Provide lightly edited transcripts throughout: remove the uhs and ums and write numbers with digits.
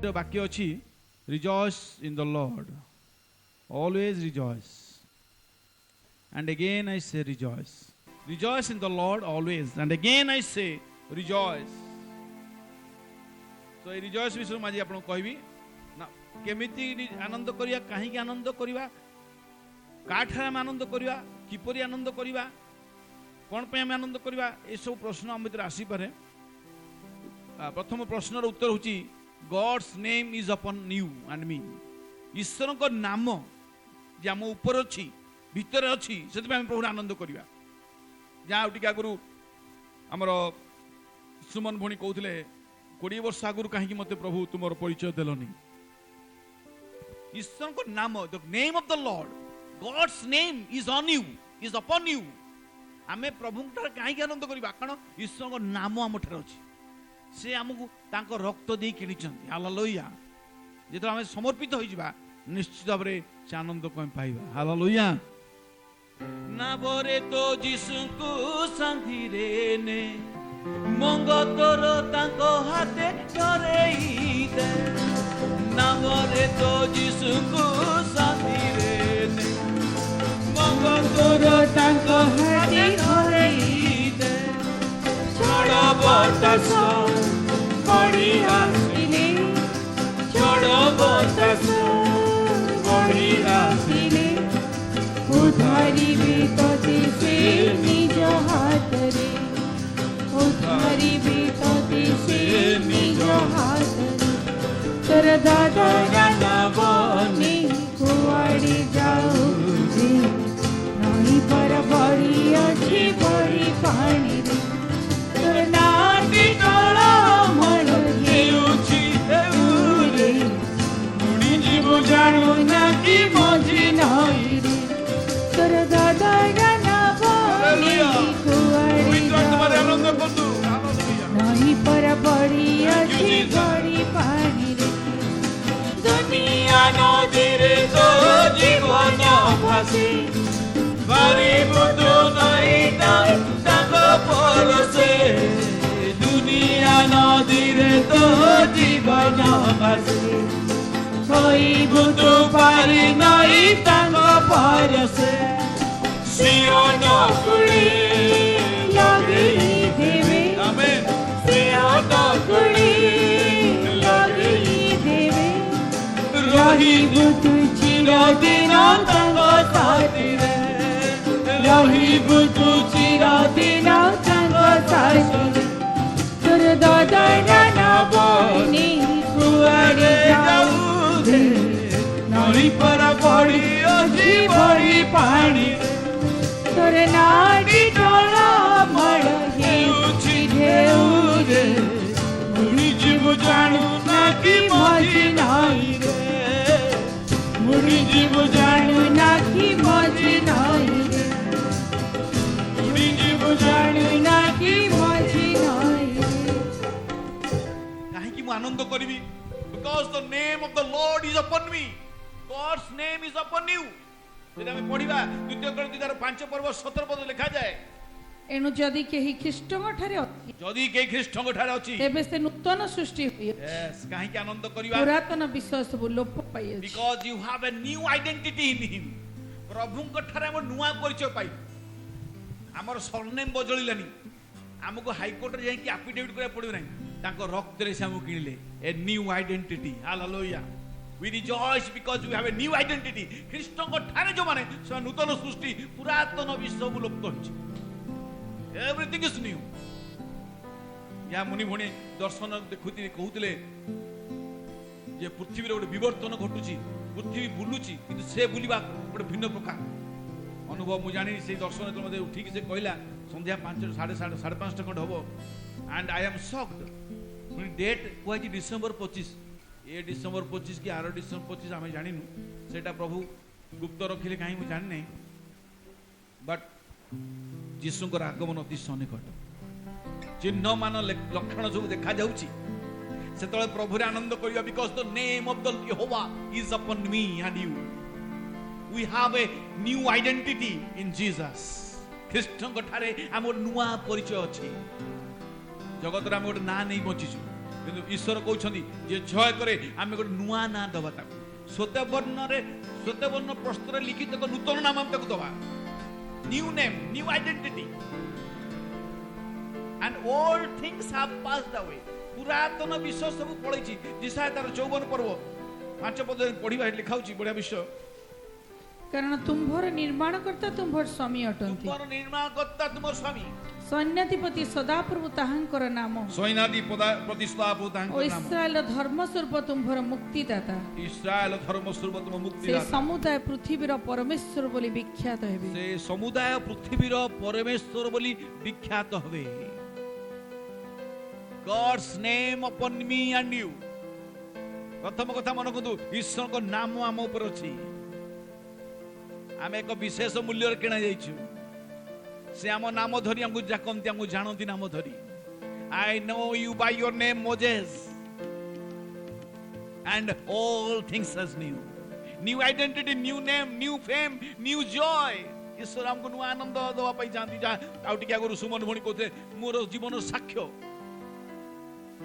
गोटे वाक्य अच्छी, rejoice in the Lord, always rejoice, and again I say rejoice, rejoice in the Lord always, and again I say rejoice. तो ये rejoice विषय में आज आपको कहबी ना, केमिति आनंद करिया, कहीं आनंद करिया, काठार आम आनंद करिया, किपरि आनंद करिया, कौन पे आम आनंद करिया, ये सब प्रश्न आम भीतर आसी पारे। प्रथम प्रश्नर उत्तर होची God's name is upon you and me. ईश्वर को नाम जे आम ऊपर अच्छी भीतर अच्छी से प्रभु आनंद करिया। जहाँ टिके आगु आमर सुमन भणी कहते 20 वर्ष आगु कहीं मत प्रभु तुम परिचय देलनी। ईश्वर को नाम, the name of the Lord, God's name is on you, is upon you. आमे प्रभु कहीं आनंद करिया कारण ईश्वर को नाम आम ठार अच्छी, से आमको तांको रक्त दे किनिचंती। हालेलुया। जेतो आमे समर्पित होई जिबा निश्चित भाव में से आनंद को पाइबा। हालेलुया। ना बरे तो यीशु को सांधी रे ने मंग तोर तांको हाथे धरेई दे। ना बरे तो यीशु को सांधी रे ने मंग तोर तांको हाथे धरेई दे। छोड़ बतास बड़ी आसिले, छोड़ बतास बड़ी आसिले, उधारी भी तोते से निज हाथ रे, उधारी भी तोते से निज हाथ रे। तर दादा गाना बने कुआड़ी जाऊ रे, नई पर बड़ी अच्छी बड़ी पानी रे। तर नाटी तोला मन हेउची हेउरे, मुड़ी जीव जाणु ना कि मजी नई रे। तर दादा गाना बने कुआड़ी जाऊ, नई पर बड़ी अच्छी बड़ी पानी रे। दुनिया नदी रे तो जीवन भासी, बारी बुदु नई तांग परसे। दुनिया नदी रे तो जीवन भासी, कोई बुदु पारी नई तांग परसे। सियोन कुड़ी लगई देवे, आमेन। सियोन कुड़ी लगई देवे, रही बुदु चिरदिन तांग साथी रे, रही बुदु चिरदिन तांग साथी रे। तोर दादा गाना बने कुआड़े जाऊ रे, नई पर बड़ी अच्छी बड़ी पानी। तोर नाड़ी टोला मड़ हेउची ढेउ रे, मुड़ी जीव जाणु ना कि मजी नई रे, मुड़ी जीव जाणु ना कि मजी नई रे, मुड़ी जीव जाणु ना कि मजी नई रे। काहे कि मु आनंद करबी? Because the name of the Lord is upon me, God's name is upon you। जेटा में पढ़िबा 2 कोरिन्थियर 5 पर्व 17 पद लिखा जाए। एनु जदि केही ख्रीष्टଙ୍କ ठारे अछि, जदि केही ख्रीष्टଙ୍କ ठारे अछि, तेबे से नूतन सृष्टि होय। यस, काहे कि आनंद करिबा? पुरातन विषय सब लोप पाइ अछि। Because you have a new identity in him। प्रभुଙ୍କ ठारे हम नुआ परिचय पाइ। हमर सरनेम बदलिलानी, हमको हाई कोर्ट रे जाई कि एफिडेविट करे पड़ियो नै, ताको रक्त रे से हम Kinley A new identity. Hallelujah. We rejoice because we have a new identity। ख्रीष्ट को ठारे जो माने से नूतन सृष्टि, पुरातन विश्व लुप्त होछि, एवरीथिंग इज न्यू। या मुनि भणी दर्शन देखुती कहूतिले जे पृथ्वी रे गोटे विवर्तन घटुची, पृथ्वी बुलुची, किंतु से बुलिबा गोटे भिन्न प्रकार अनुभव मु जानि। से दर्शन तो मते उठी से कहला संध्या 5 साढ़े 5 खंड हबो, एंड आई एम शॉक्ड। मुनि डेट कोइ डिसेंबर 25, ये डिसेंबर 25 कि 8 डिसेंबर 25 आम जानिनु, सेटा प्रभु गुप्त रखिले कहीं मुझे जानी नहीं। बट यीशुଙ୍କର आगमन अति सन्निकट, चिन्ह मान लक्षण सब देखा जाउची। सेतळे प्रभुरे आनंद करिया। Because the name of the Jehovah is upon me and you. We have a new identity in Jesus. ख्रीष्टଙ୍କ ठारे आम नुआ परिचय अछि। जगत रे आम गोटे ना नहीं बचिछु, କିନ୍ତୁ ଈଶ୍ୱର କହୁଛନ୍ତି ଯେ ଜୟ କରେ ଆମେ ଗୋଟେ ନୂଆ ନାଁ ଦେବା ତାକୁ ଶ୍ଵେତବର୍ଣ୍ଣ ପ୍ରସ୍ତରରେ ଲିଖିତ ଏକ ନୂତନ ନାମ ଆମେ ତାକୁ ଦେବା new name new identity and all things have passed away ପୁରାତନ ବିଷୟ ସବୁ ପଳେଇଛି ଯିଶାୟା ତାର 54 ପର୍ବ 5 ପଦରେ ପଢିବା ଲେଖା ହେଉଛି ବଢିଆ ବିଷୟ କାରଣ ତୁମ୍ଭର ନିର୍ମାଣକର୍ତ୍ତା ତୁମ୍ଭର ସ୍ୱାମୀ ଅଟନ୍ତି ତୁମର ନିର୍ମାଣକର୍ତ୍ତା ତୁମର ସ୍ୱାମୀ ସୈନ୍ୟାଧିପତି ସଦାପ୍ରଭୁ ତାହାଙ୍କର ନାମ ସୈନ୍ୟାଧିପତି ସଦାପ୍ରଭୁ ଓ ତାହାଙ୍କର ନାମ ଇସ୍ରାଏଲ ଧର୍ମସ୍ୱରୂପ ତୁମ୍ଭର ମୁକ୍ତିଦାତା ଇସ୍ରାଏଲ ଧର୍ମ ସ୍ୱରୂପ ତୁମ ସେ ମୁକ୍ତିଦାତା ସମୁଦାୟ ପୃଥିବୀର ପରମେଶ୍ୱର ବୋଲି ବିଖ୍ୟାତ ହେବେ ସେ ସମୁଦାୟ ପୃଥିବୀର ପରମେଶ୍ୱର ବୋଲି ବିଖ୍ୟାତ ହେବେ God's name upon me and you ପ୍ରଥମ କଥା ମନେ ରଖନ୍ତୁ ଈଶ୍ୱରଙ୍କ ନାମ ଆମ ଉପରେ ଅଛି ଆମେ ଏକ ବିଶେଷ ମୂଲ୍ୟରେ କିଣା ଯାଇଛୁ ସେ ଆମ ନାମ ଧରି ଆମକୁ ଡାକନ୍ତି ଆମକୁ ଜାଣନ୍ତି ନାମ ଧରି I know you by your name Moses and all things as new identity new name new fame new joy ଈଶ୍ୱର ଆମକୁ ନୂଆ ଆନନ୍ଦ ଦେବା ପାଇଁ ଚାହାନ୍ତି ଯାହା ଆଉ ଟିକେ ଆଗରୁ ସୁମନ ଭଣୀ କହୁଥିଲେ ମୋର ଜୀବନର ସାକ୍ଷ୍ୟ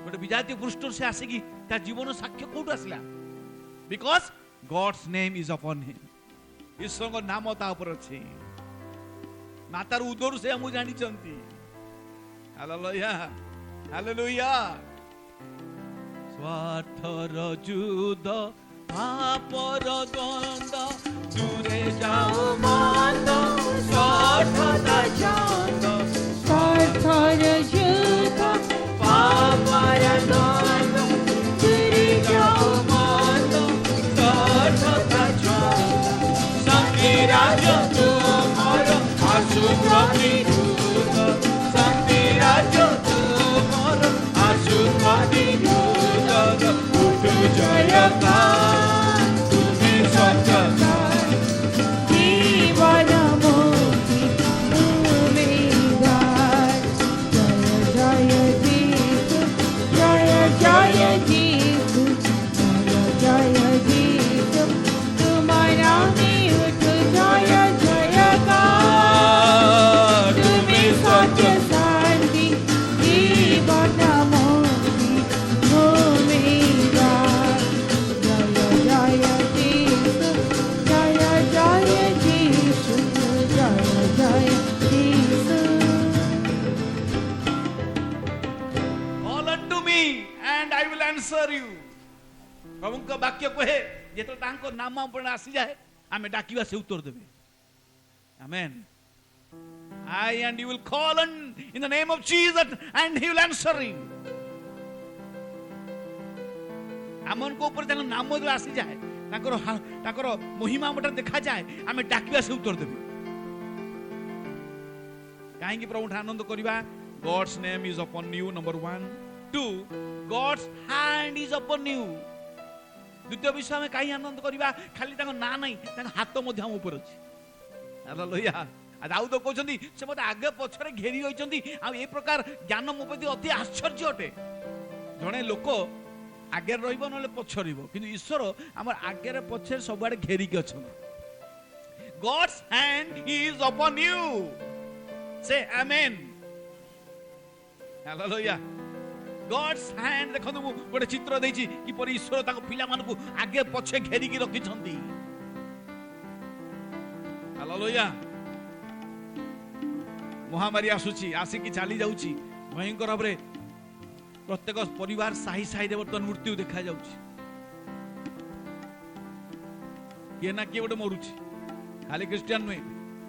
ଗୋଟେ ବିଜାତୀୟ ପୃଷ୍ଠରୁ ସେ ଆସିକି ତା ଜୀବନ ସାକ୍ଷ୍ୟ କୋଉଠୁ ଆସିଲା because God's name is upon him ଈଶ୍ୱରଙ୍କ ନାମ ତା ଉପରେ ଅଛି ମାତାର ଉଦରରୁ ସେ ଆମକୁ ଜାଣିଛନ୍ତି ହାଲେଲୁୟା ହାଲେଲୁୟା ସ୍ୱାର୍ଥର ଯୁଦ୍ଧ ପାପର ଦ୍ୱନ୍ଦ ଦୂରେ ଯାଉ ମନ୍ଦ ସ୍ୱାର୍ଥର ଯୁଦ୍ଧ ସ୍ୱାର୍ଥର ଯୁଦ୍ଧ ପାପର ଦ୍ୱନ୍ଦ ଦୂରେ ଯାଉ ମନ୍ଦ ସ୍ୱାର୍ଥର ଯୁଦ୍ଧ ଶାନ୍ତି ରାଜ୍ୟ ତୁମର ଆସୁ ପ୍ରତିରୋଧ ଶାନ୍ତି ରାଜ୍ୟ ତୁମର ଆସୁ ପ୍ରତିରୋଧ ଉଠୁ ଜୟକା ତୁମେ ସତ୍ୟତା ଜୀବନ ମୁକ୍ତି ଉମେଦାର ଜୟ ଜୟ ଯୀଶୁ ଜୟ ଯୀଶୁ ତୁମରା ଉଠୁ ଜୟ ଜୟକାର ତୁମେ ସତ୍ୟ ଶାନ୍ତି ଜୀବନ ମୁକ୍ତି ଉମେଦାର ଜୟ ଯୀଶୁ ଜୟ ଯୀଶୁ ଜୟ ଯୀଶୁ Call unto me and I will answer you. ପ୍ରଭୁଙ୍କ ବାକ୍ୟ କହେ ଯେତେବେଳେ ତାଙ୍କ ନାମ ଉପରେ ଆସିଯାଏ ଆମେ ଡାକିବା ସେ ଉତ୍ତର ଦେବେ Amen. I and you will call on in the name of Jesus and he will answer you. ଆମଙ୍କ ଉପରେ ତାଙ୍କ ନାମ ଯେତେବେଳେ ଆସିଯାଏ ତାଙ୍କର ମହିମା ଆମଟା ଦେଖାଯାଏ ଆମେ ଡାକିବା ସେ ଉତ୍ତର ଦେବେ କାହିଁକି ପ୍ରଭୁଠାରୁ ଆନନ୍ଦ କରିବା God's name is upon you number 1 2 God's hand is upon you ଦ୍ୱିତୀୟ ବିଷୟ ଆମେ କାହିଁ ଆନନ୍ଦ କରିବା ଖାଲି ତାଙ୍କ ନାଁ ନାହିଁ ତାଙ୍କ ହାତ ମଧ୍ୟ ଆମ ଉପରେ ଅଛି ହାଲେଲୁୟା ଦାଉଦ କହୁଛନ୍ତି ସେ ମୋତେ ଆଗେ ପଛରେ ଘେରି ରହିଛନ୍ତି ଆଉ ଏ ପ୍ରକାର ଜ୍ଞାନ ମୋ ପ୍ରତି ଅତି ଆଶ୍ଚର୍ଯ୍ୟ ଅଟେ ଜଣେ ଲୋକ ଆଗରେ ରହିବ ନହେଲେ ପଛରେ ରହିବ କିନ୍ତୁ ଈଶ୍ୱର ଆମର ଆଗରେ ପଛରେ ସବୁଆଡେ ଘେରିକି ଅଛନ୍ତି God's hand is upon you say amen Hallelujah God's hand ଦେଖନ୍ତୁ ମୁଁ ଗୋଟେ ଚିତ୍ର ଦେଇଛି କିପରି ଈଶ୍ୱର ତାଙ୍କ ପିଲାମାନଙ୍କୁ ଆଗେ ପଛେ ଘେରିକି ରଖିଛନ୍ତି Hallelujah ମହାମାରୀ ଆସୁଛି ଆସିକି ଚାଲି ଯାଉଛି ଭୟଙ୍କର ଭାବରେ ପ୍ରତ୍ୟେକ ପରିବାର ସାହି ସାହିରେ ବର୍ତ୍ତମାନ ମୃତ୍ୟୁ ଦେଖାଯାଉଛି କିଏ ନା କିଏ ଗୋଟେ ମରୁଛି ଖାଲି ଖ୍ରୀଷ୍ଟିଆନ ନୁହେଁ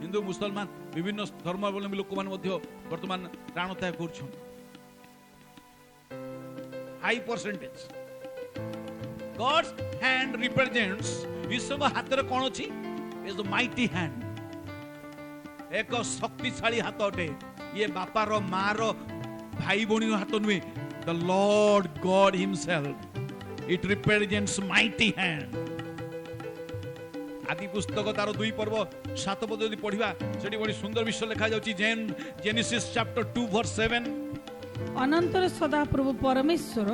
ହିନ୍ଦୁ ମୁସଲମାନ ବିଭିନ୍ନ ଧର୍ମାବଲମ୍ବୀ ଲୋକମାନେ ମଧ୍ୟ ବର୍ତ୍ତମାନ ପ୍ରାଣତ୍ୟାଗ କରୁଛନ୍ତି high percentage God's hand represents ଈଶ୍ୱରଙ୍କ ହାତରେ କ'ଣ ଅଛି is the mighty hand ଏକ ଶକ୍ତିଶାଳୀ ହାତ ଅଟେ ଇଏ ବାପାର ମାର ଭାଇ ଭଉଣୀର ହାତ ନୁହେଁ the Lord God himself it represents mighty hand ଆଦି ପୁସ୍ତକ ତାର 2 ପର୍ବ 7 ପଦ ଯଦି ପଢିବା ସେଠି ବଡ ସୁନ୍ଦର ବିଷୟ ଲେଖା ଯାଉଛି Genesis chapter 2 verse 7 ଅନନ୍ତର ସଦାପ୍ରଭୁ ପରମେଶ୍ୱର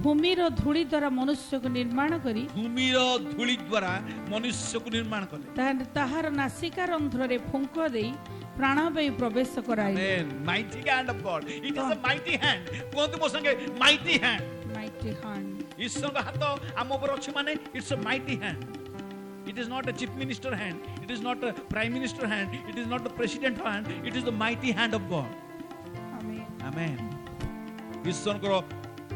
ଭୂମିର ଧୂଳି ଦ୍ୱାରା ମନୁଷ୍ୟକୁ ନିର୍ମାଣ କରି ଭୂମିର ଧୂଳି ଦ୍ୱାରା ମନୁଷ୍ୟକୁ ନିର୍ମାଣ କଲେ ତାହାର ନାସିକା ରନ୍ଧ୍ରରେ ଫୁଙ୍କ ଦେଇ ପ୍ରାଣବାୟୁ ପ୍ରବେଶ କରାଇଲେ Amen. Mighty hand of God. It is a mighty hand. କୁହନ୍ତୁ ମୋ ସଂଗେ mighty hand. mighty hand. ईश्वर का हाथ आम ऊपर अछि माने it's a mighty hand. It is not a chief minister hand. It is not a prime minister hand. It is not a president hand. It is the mighty hand of God. Amen. Amen. ईश्वर को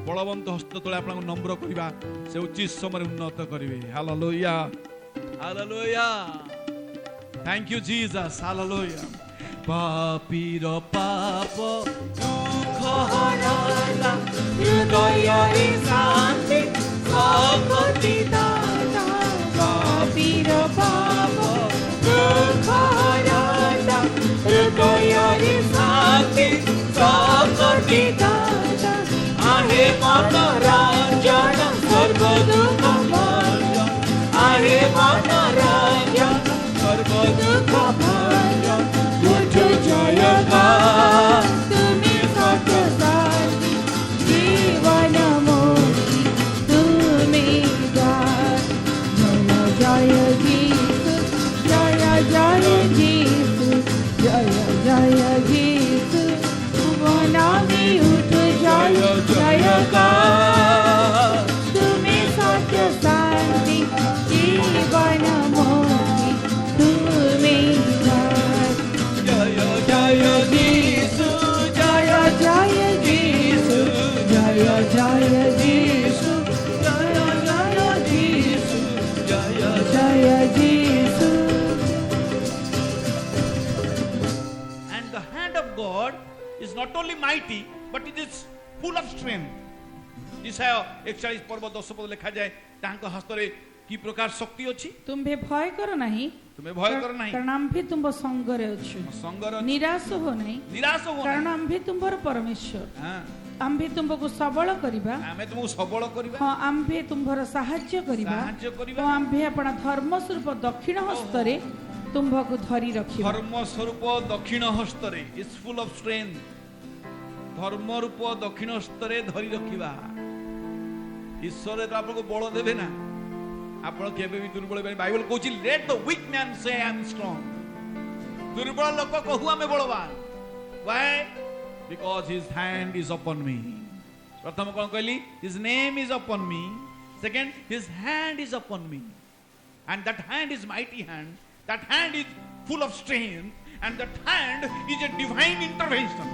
बलवंत हस्त तले आपन नम्र करिबा से उचित समय उन्नत करिवे. Hallelujah. Hallelujah. Thank you Jesus. Hallelujah. पापीर पाप दुख हराला हृदय शांति सकति दाता. पापीर पाप दुख हराला हृदय शांति सकति दाता. आहे मनोरंजन सर्व दुख भंजन. आहे मनोरंजन सर्व दुख भंजन. उठ जय गान तुम्ही सत्यसाची जीवन मोही तुम्ही गान. जय जय जीसु जय जय जीसु वनामी उठ जय जय गान. तुम्ही सत्यसाची जीवन मोही तुम्ही गान. जय जय जीसु जय जय जीसु जय जय जीसु जय जय जीसु जय जय जीसु. And the hand of God is not only mighty but it is full of strength. Isaiah 41 पर्व 10 पद लिखा जाए तांको हस्तरे की प्रकार शक्ति अछि. तुम्भे भय करो नाही तुम्हें भय कर नाही. कारण आम्भे तुम संगरे अछु. संगर निराश हो नाही निराश हो कारण आम्भे तुम्भर परमेश्वर. हां आम्भे तुमको सबल करिबा. आमे तुमको सबल करिबा. हां आम्भे तुम्भर सहाय्य करिबा. साहाय्य करिबा. तो आम्भे अपना धर्म स्वरूप दक्षिण हस्तरे तुम्भको धरि रखिबा. धर्म स्वरूप दक्षिण हस्तरे इज फुल ऑफ स्ट्रेंथ. धर्म रूप दक्षिण हस्तरे धरि रखिबा. ईश्वर तो आपको बल देबे ना. आपण केबे भी दुर्बल बने. बाइबल कहूची let the weak man say I am strong. दुर्बल लोक कहू आमे बलवान. Why? Because his hand is upon me. प्रथम कोन कहली his name is upon me. Second his hand is upon me. And that hand is mighty hand. That hand is full of strength. And that hand is a divine intervention.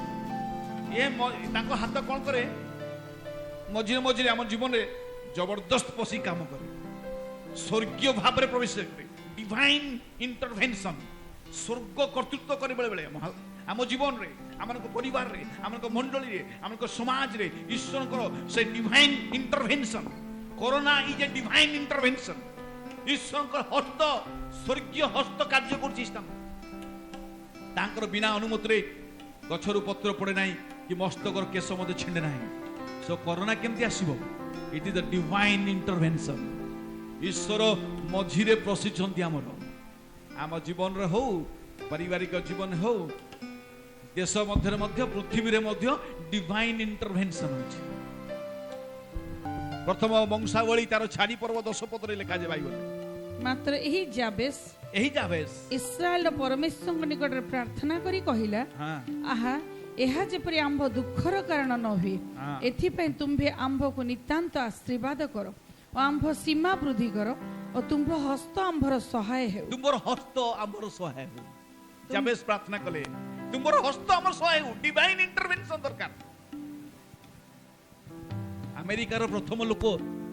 ये तांको हाथ कौन करे मझिरे मझिरे आम जीवन रे जबरदस्त पसी काम करे. स्वर्गीय भाव रे प्रवेश करे. Divine intervention. स्वर्ग कर्तृत्व करे बेले बेले आम जीवन रे आमनको परिवार रे आमनको मंडली रे आमनको समाज रे ईश्वर को से divine intervention. Corona is a divine intervention. ईश्वर को हस्त स्वर्गीय हस्त कार्य कर. बिना अनुमति रे गछरु पत्र पड़े नाही कि मस्तकर केश मते छिंडे नाही. सो कोरोना केमती आसीबो? It is the divine intervention. ईश्वर मझिरे प्रसिद्धंती आमर आम जीवन रे हो पारिवारिक जीवन हो देश मध्य पृथ्वी रे मध्य डिवाइन इंटरवेंशन होछि. प्रथम वंशावली तार छाड़ी पर्व 10 पद रे लिखा जे बाइबल. मात्र एही जाबेस इस्राएल परमेश्वर निकट प्रार्थना करी कहिला. आहा एहा जेपरि आंभ दुखर कारण न हुए एथिपई तुम्भे आंभ को नितांत आशीर्वाद करो और आंभ सीमा वृद्धि करो और तुम्भ हस्त आंभर सहाय हो. तुमर हस्त आंभर सहाय हो. जाबेस प्रार्थना कले तुमर हस्त आंभर सहाय हो. डिवाइन इंटरवेंशन दरकार. अमेरिकार प्रथम लोक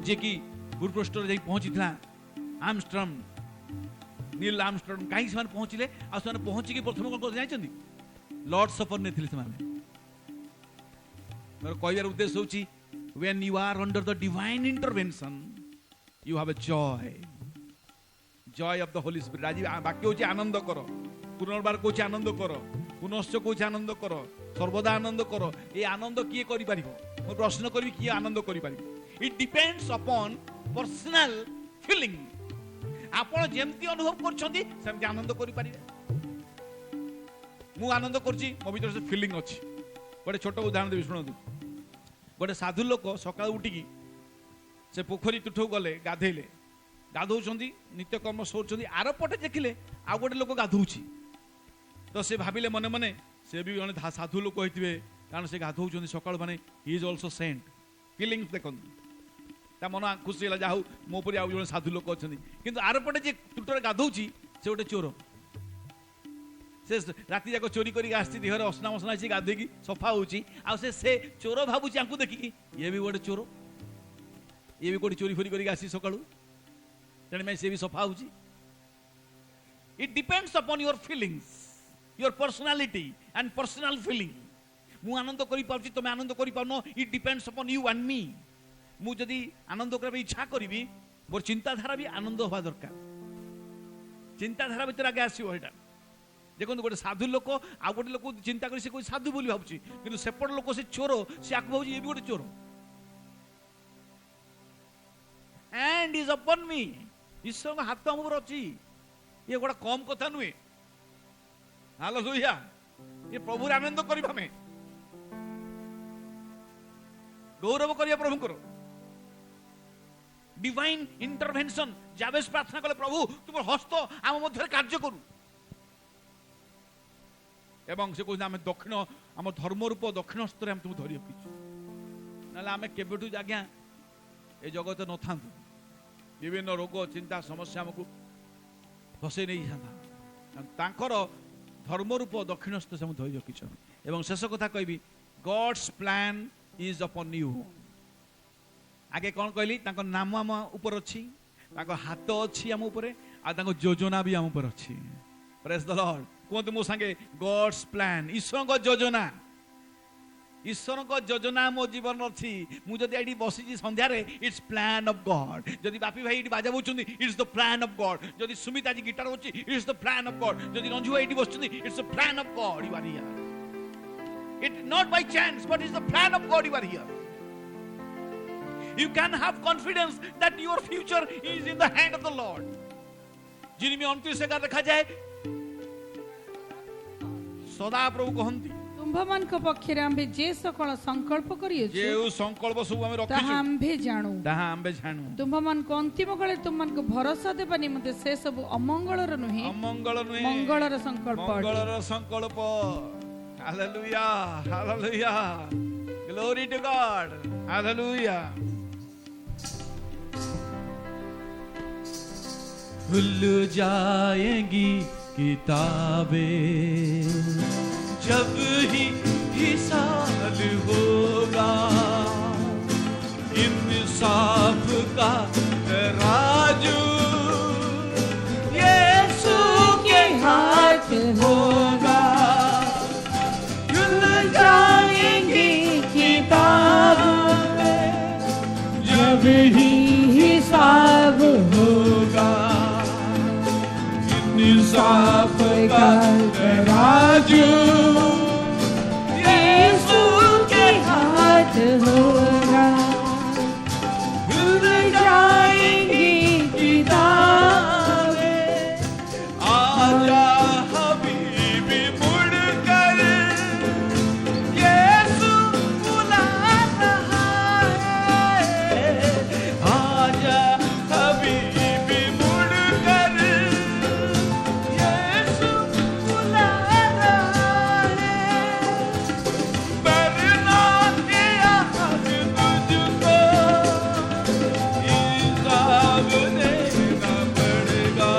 जे कि भूपृष्ठ रे पहुंचीला आर्मस्ट्रॉन्ग नील आर्मस्ट्रॉन्ग कहीं से पहुंचले आ से पहुंची प्रथम कौन जाइछन्ती लॉर्ड सफर ने थिले. मोर कहबार उद्देश्य होची when you are under the divine intervention you have a joy of the holy spirit. आज वाक्य होची आनंद करो. पुनर्बार कोची आनंद करो. पुनश्च कोची आनंद करो. सर्वदा आनंद करो. ये आनंद किए करि पारिबो? मैं प्रश्न करी किए आनंद करि पारिबो? It depends upon personal feeling. आपण जेमती अनुभव करछन्ती सेमती आनंद करि पारिबे. मु आनंद करछि मो भीतर से फीलिंग अछि. गोटे छोट उदाहरण देबी सुनंतु. गोटे साधु लोक सकाळ उठिकी से पोखरी तुठौ गले गाधेले गाधौछन्ती नित्य कर्म सोचछन्ती आर पटे देखिले आ गोटे लोक गाधौछि तो से भाबिले मने मने से भी जने साधु लोक होइतिबे कारण से गाधौछन्ती सकाळ माने he is also saint. Feelings देखन ତା ମନ ଖୁସି ହେଲା, ଯାହା ହଉ ମୋ ଉପରେ ଆଉ ଜଣେ ସାଧୁ ଲୋକ ଅଛନ୍ତି। କିନ୍ତୁ ଆରପଟେ ଯେ ତୁଟରେ ଗାଧଉଛି ସେ ଗୋଟେ ଚୋର। ସେ ରାତି ଯାକ ଚୋରି କରିକି ଆସିଛି, ଦେହରେ ଅସନା ମସନା ହେଇଛି, ଗାଧୋଇକି ସଫା ହଉଛି, ଆଉ ସେ ଚୋର ଭାବୁଛି ଆଙ୍କୁ ଦେଖିକି ଇଏ ବି ଗୋଟେ ଚୋର, ଇଏ ବି କୋଉଠି ଚୋରି ଫୋରି କରିକି ଆସିଛି ସକାଳୁ, ତେଣୁ ସେ ବି ସଫା ହଉଛି। It depends upon your feelings, your personality and personal feeling. ମୁଁ ଆନନ୍ଦ କରିପାରୁଛି, ତମେ ଆନନ୍ଦ କରିପାରୁନ, it depends upon you and me. ମୁଁ ଯଦି ଆନନ୍ଦ କରିବା ପାଇଁ ଇଚ୍ଛା କରିବି, ମୋର ଚିନ୍ତାଧାରା ବି ଆନନ୍ଦ ହବା ଦରକାର। ଚିନ୍ତାଧାରା ଭିତରେ ଆଗେ ଆସିବ ଏଇଟା। ଦେଖନ୍ତୁ ଗୋଟେ ସାଧୁ ଲୋକ ଆଉ ଗୋଟେ ଲୋକ ଚିନ୍ତା କରି ସେ କହୁଛି ସାଧୁ ବୋଲି ଭାବୁଛି, କିନ୍ତୁ ସେପଟ ଲୋକ ସେ ଚୋର, ସେ ଆକୁ ଭାବୁଛି ଇଏ ବି ଗୋଟେ ଚୋର। hand is upon me, ଈଶ୍ୱରଙ୍କ ହାତ ଆମ ଉପରେ ଅଛି। ଇଏ ଗୋଟେ କମ କଥା ନୁହେଁ। ହାଲେଲୁୟା। ଏ ପ୍ରଭୁର ଆନନ୍ଦ କରିବା, ଆମେ ଗୌରବ କରିବା ପ୍ରଭୁଙ୍କର। Divine intervention. ଯାବେଶ ପ୍ରାର୍ଥନା କଲେ, ପ୍ରଭୁ ତୁମର ହସ୍ତ ଆମ ମଧ୍ୟରେ କାର୍ଯ୍ୟ କରୁ। ଏବଂ ସେ କହୁଛନ୍ତି ଆମେ ଦକ୍ଷିଣ, ଆମ ଧର୍ମ ରୂପ ଦକ୍ଷିଣ ହସ୍ତରେ ଆମେ ତୁମକୁ ଧରି ରଖିଛୁ, ନହେଲେ ଆମେ କେବେଠୁ ଆଜ୍ଞା ଏ ଜଗତ ନଥାନ୍ତୁ। ବିଭିନ୍ନ ରୋଗ ଚିନ୍ତା ସମସ୍ୟା ଆମକୁ ଫସେଇ ନେଇଥାନ୍ତା। ତାଙ୍କର ଧର୍ମ ରୂପ ଦକ୍ଷିଣ ହସ୍ତ ସେ ଆମକୁ ଧରି ରଖିଛନ୍ତି। ଏବଂ ଶେଷ କଥା କହିବି, God's plan is upon you. ଆଗେ କ'ଣ କହିଲି, ତାଙ୍କ ନାମ ଆମ ଉପରେ ଅଛି, ତାଙ୍କ ହାତ ଅଛି ଆମ ଉପରେ, ଆଉ ତାଙ୍କ ଯୋଜନା ବି ଆମ ଉପରେ ଅଛି। ପ୍ରେଜ୍ ଦ ଲର୍ଡ। କୁହନ୍ତୁ ମୋ ସାଙ୍ଗେ, ଗଡ୍ସ ପ୍ଲାନ୍, ଈଶ୍ୱରଙ୍କ ଯୋଜନା। ଈଶ୍ୱରଙ୍କ ଯୋଜନା ମୋ ଜୀବନ ଅଛି। ମୁଁ ଯଦି ଏଠି ବସିଛି ସନ୍ଧ୍ୟାରେ, ଇଟ୍ସ ପ୍ଲାନ୍ ଅଫ୍ ଗଡ୍। ଯଦି ବାପି ଭାଇ ଏଠି ବାଜା ବଉଛନ୍ତି, it's the plan of God. ଯଦି ସୁମିତା ଆଜି ଗିଟାର ବସୁଛି, it's the plan of God. ଯଦି ରଞ୍ଜୁ ଭାଇ ଏଠି ବସୁଛନ୍ତି, it's the plan of God. You are here. It's not by chance, but it's the plan of God. You are here. You can have confidence that your future is in the hand of the Lord. जिनमें 29 का देखा जाए, सदा प्रभु कहंती ତୁମ୍ଭମାନଙ୍କ ପକ୍ଷରେ ଆମ୍ଭେ ଯେ ସକଳ ସଂକଳ୍ପ କରିଅଛୁ, ଯେଉଁ ସଂକଳ୍ପ ସବୁ ଆମେ ରଖିଛୁ, ତାହା ଆମ୍ଭେ ଜାଣୁ। ତୁମ୍ଭମାନଙ୍କୁ ଅନ୍ତିମ କାଳରେ ତୁମମାନଙ୍କୁ ଭରସା ଦେବା ନିମନ୍ତେ ସେ ସବୁ ଅମଙ୍ଗଳର ନୁହେଁ, ମଙ୍ଗଳର ସଂକଳ୍ପ। Hallelujah, hallelujah, glory to God, hallelujah. खुल जाएंगी किताबें जब ही हिसाब होगा, इंसाफ का तराजू यीशु के हाथ होगा। खुल जाएंगी किताबें जब ही हिसाब होगा, इंसाफ का तराजू यीशु के हाथ होगा। खुल जाएंगी किताबें, आजा हबीबी मुड़कर, यीशु बुला रहा है। आजा हबीबी मुड़कर, यीशु बुला रहा है। वरना ये याद तुझको हिसाब देना पड़ेगा,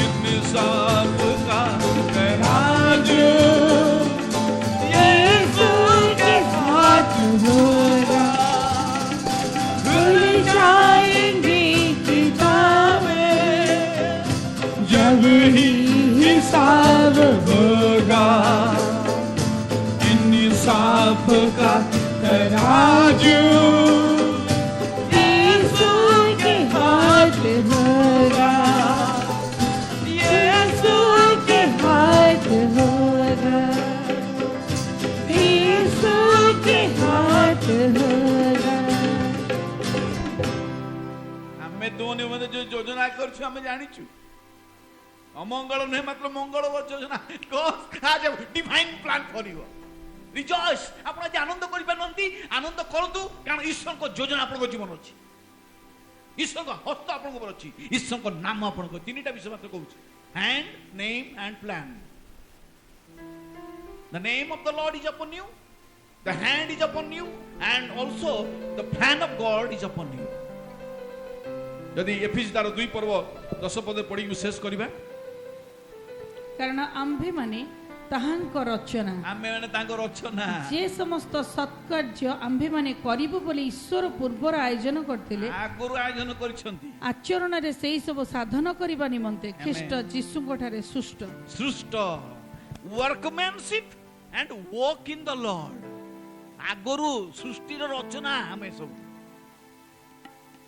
इंसाफ का तराजू यीशु के साथ होगा। खुल जाएंगी किताबें जब ही हिसाब होगा, इंसाफ का तराजू यीशु के हाथ होगा। यीशु के हाथ होगा, यीशु के हाथ होगा। ଆମେ दोनों मध्य जो योजना करछु ଆମେ ଜାଣିଛୁ, ଅମଙ୍ଗଳ ନୁହେଁ ମାତ୍ର ମଙ୍ଗଳ ଯୋଜନା। God has a divine plan for you. Rejoice. ଆପଣ ଆଜି ଆନନ୍ଦ କରିପାରୁନାହାନ୍ତି, ଆନନ୍ଦ କରନ୍ତୁ, କାରଣ ଈଶ୍ୱରଙ୍କ ଯୋଜନା ଆପଣଙ୍କ ଜୀବନ ଅଛି। ଈଶ୍ୱରଙ୍କ ହସ୍ତ ଆପଣଙ୍କ ଉପରେ ଅଛି, ଈଶ୍ୱରଙ୍କ ନାମ ଆପଣଙ୍କ। ତିନିଟା ବିଷୟ ମାତ୍ର କହୁଛି, hand, name and plan. The name of the Lord is upon you. The hand is upon you and also the plan of God is upon you. यदि एफिस तार 2 पर्व 10 पद पढ़ी मु शेष करिबा कारण आम्भे माने ताहांक रचना आम्भे माने तांको रचना जे समस्त सत्कार्य आम्भे माने करिबो बोले ईश्वर पूर्वर आयोजन करथिले आगुरु आयोजन करछंती आचरण रे सेही सब साधन करिबा निमंते ख्रीष्ट जीसु कोठारे सृष्ट workmanship and walk in the Lord आगुरु सृष्टि रो रचना हमें सब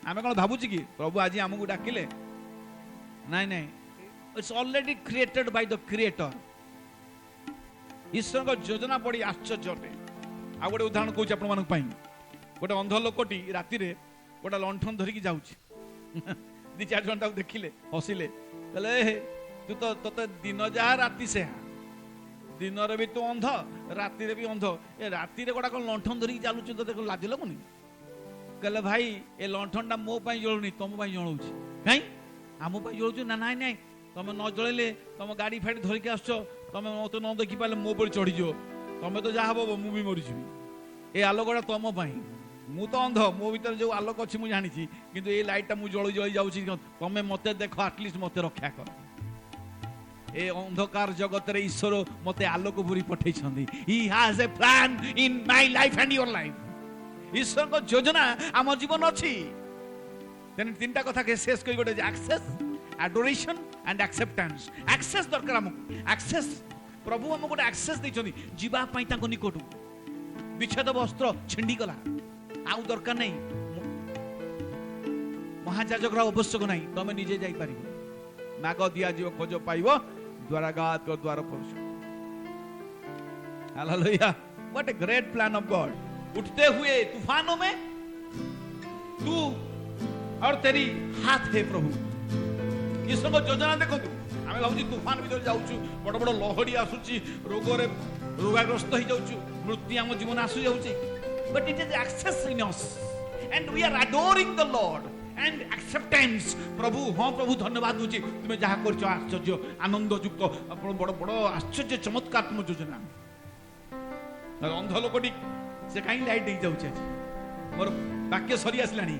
आमे कोन भाबुची कि प्रभु आज हमकु डाकिले नहीं नहीं it's already created by the creator ईश्वर को योजना पड़ी आश्चर्य अटे आ गोटे उदाहरण कहूँ आपण मानक पाई गोटे अंध लोकटी राति रे गोटे लंठन धरिकी जाउछि 2-4 जन ताको देखिले हसिले कहले तू तो तते दिन जा राति से दिन रे भी तू अंध राति रे भी अंध ए राति रे गोटा कोन लंठन धरिकी चालुछि तो देखो लाज लगुनी कहले भाई ए लंठन टा मो पई जळुनी तम पई जळुछि काई आमो पई जळुछि ना नाही नाही तमे न जळले तम गाड़ी फाड़ी धरिकी आछो तमे मते न देखि पाले मो पर चढ़ी जो तमे तो जा हबो मु भी मरि जिवि ए आलोकटा तम पई मु तो अंध मो भीतर जो आलोक अछि मु जानि छी किंतु ए लाइट टा मु जळी जाउछि तमे मते देखो एटलीस्ट मते रक्षा कर ए अंधकार जगत रे ईश्वर मते आलोक पुरी पठै छथि he has a plan in my life and your life ईश्वर को योजना आम जीवन अछि तेन तीनटा कथा के शेष करी गोटे access adoration and acceptance access दरकार हमको एक्सेस प्रभु हमको गोटे एक्सेस दैछथि जीवा पई ताको निकट विच्छेद वस्त्र छिंडी गला आउ दरकार नहीं महाजाजक आवश्यक नहीं तमे निजे जाई पारिबो नाग दिया जीव खोज पाइबो द्वाराघात को द्वार पर hallelujah what a great plan of God उठते हुए तूफानों में तू और तेरी हाथ है प्रभु ये सब योजना देखो आमे भाबुची तूफान भीतर जाउछु बड़ बड़ लहड़ी आसुची रोग रे रोगाग्रस्त हो जाउछु मृत्यु हम जीवन आसु जाउची but it is access in us and we are adoring the Lord and acceptance प्रभु हां प्रभु धन्यवाद दूची तुमे जहा करछो आश्चर्य आनंद युक्त बड़ बड़ आश्चर्य चमत्कार तुम योजना अंध लोकटी से कहीं लाइट दे जाउछे मोर वाक्य सरी आसलानी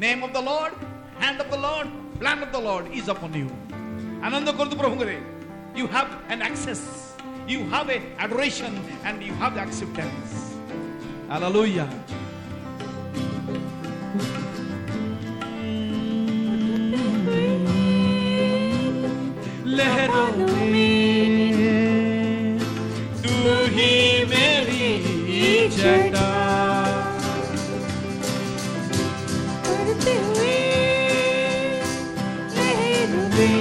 name of the Lord hand of the Lord plan of the Lord is upon you आनंद कर प्रभु करे you have an access you have a adoration and you have the acceptance hallelujah लहरों में तू ही मेरी जटा करते हुए लहरों में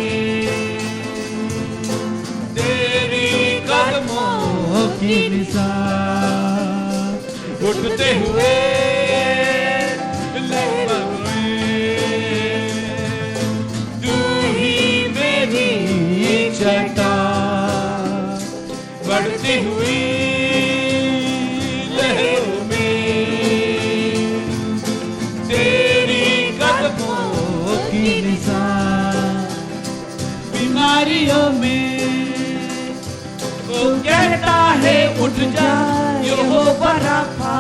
तेरी कदमों की निशान उठते हुए लहरों में तू ही मेरी जटा बढ़ती हुई लहरों में तेरी कदमों की निशान बीमारियों में वो कहता है उठ जा यहोवा राफा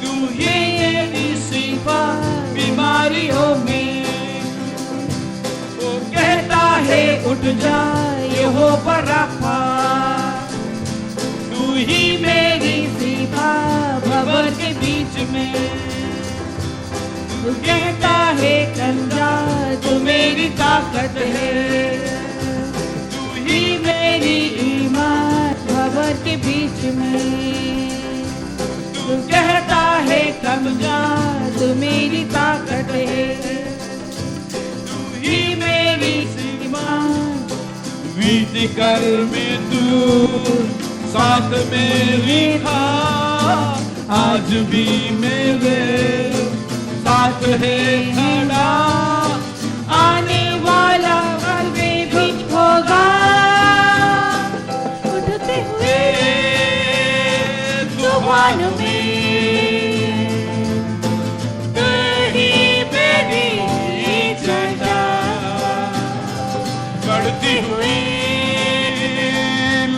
तू ही मेरी शिफा बीमारियों में वो कहता है उठ जा यहोवा राफा तू ही मेरी शिफा भवन के बीच में तू कहता है कंजा तू मेरी ताकत है तू ही मेरी ईमान भवन के बीच में तू कहता है कंजा तू मेरी ताकत है तू ही मेरी ईमान विधि कर में तू साथ मेरी था आज भी मेरे साथ है खड़ा आने वाला कल में भी होगा उठते हुए तूफान में तेरी मेरी जटा बढ़ती हुई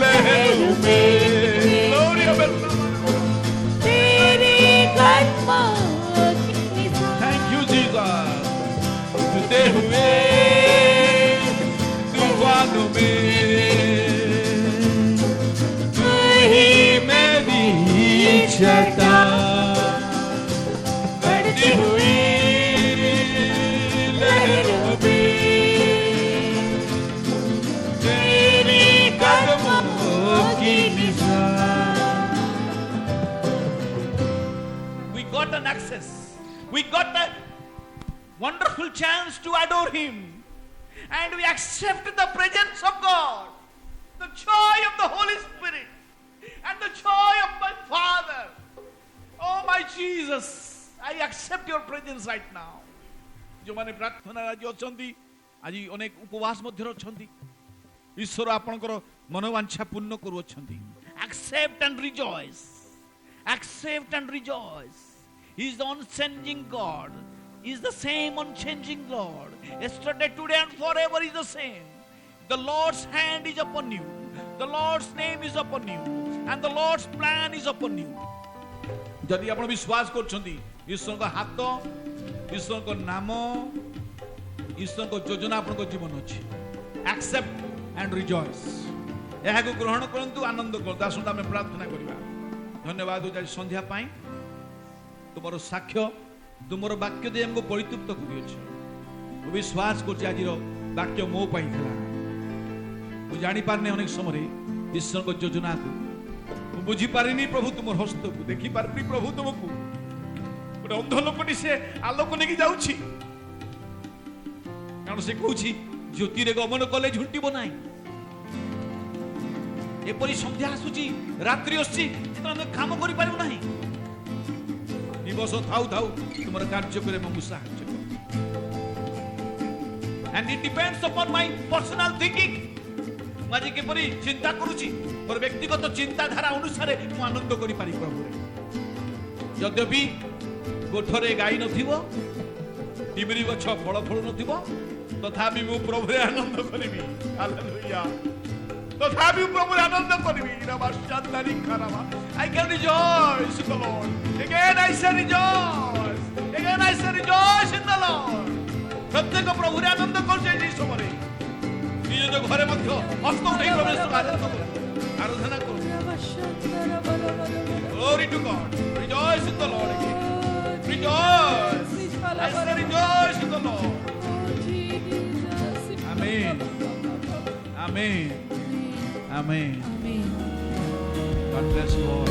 लहरों में बढ़ते हुए तूफानों में तू ही मेरी छटा, बढ़ती हुई लहरों में तेरी कदमों की निशान। We got an access. We got a wonderful chance to adore Him, and we accept the presence of God, the joy of the Holy Spirit, and the joy of my Father. Oh my Jesus, I accept your presence right now. जो माने प्रार्थना आज अछंती, आज अनेक उपवास मध्य अछंती, ईश्वर आपनकर मनोवांछा पूर्ण करू अछंती. Accept and rejoice. Accept and rejoice. He is the unchanging God. He is the same unchanging Lord. Yesterday, today, and forever is the same. The Lord's hand is upon you. The Lord's name is upon you. And the Lord's plan is upon you. यदि आपण विश्वास करछंती ईश्वर को हाथ, ईश्वर को नाम, ईश्वर को योजना आपण को जीवन अछि. Accept and rejoice. यह को ग्रहण करंतु, आनंद करंतु. आसंता में प्रार्थना करिबा. धन्यवाद आज संध्या पाई. तुमरो साक्ष्य, तुमरो वाक्य दे हमको परितृप्त करियो. विश्वास करछि आजिरो वाक्य मो पाई थला. मु जानि पारने अनेक समय ईश्वर को योजना को बुझी पारिनी प्रभु, तुम हस्त को देखी पारिनी प्रभु, तुमको गोटे अंध लोकटी से आलोक नेकी जाउछि. कारण से कहूछि ज्योति रे गमन कले झुंटिबो नाही. एपरि संध्या आसुछि, रात्रि आसुछि, तमे काम करि पारिबो नाही. दिवस थाउ थाउ तुमर कार्य करे मु साहाय्य कर. And it depends upon my personal thinking. माजे के परि चिंता करूची, और व्यक्तिगत चिंताधारा अनुसार मु आनंद करि पारि प्रभु रे. यद्यपि गोठरे गाई नथिबो, टिमरी गछ फल फल नथिबो, तथापि मु प्रभु रे आनंद करिबि. हालेलुया. तथापि प्रभु रे आनंद करिबि. रबाशांतारी खराबा. I can rejoice in the Lord. Again I say rejoice. Again I say rejoice in the Lord. प्रत्येक प्रभु रे आनंद करछे जे समय निज घरे मध्य हस्त उठाई प्रवेश आराधना करो. Glory to God. Rejoice in the Lord again. Rejoice. I say rejoice in the Lord. Amen. Amen. Amen. God bless you all.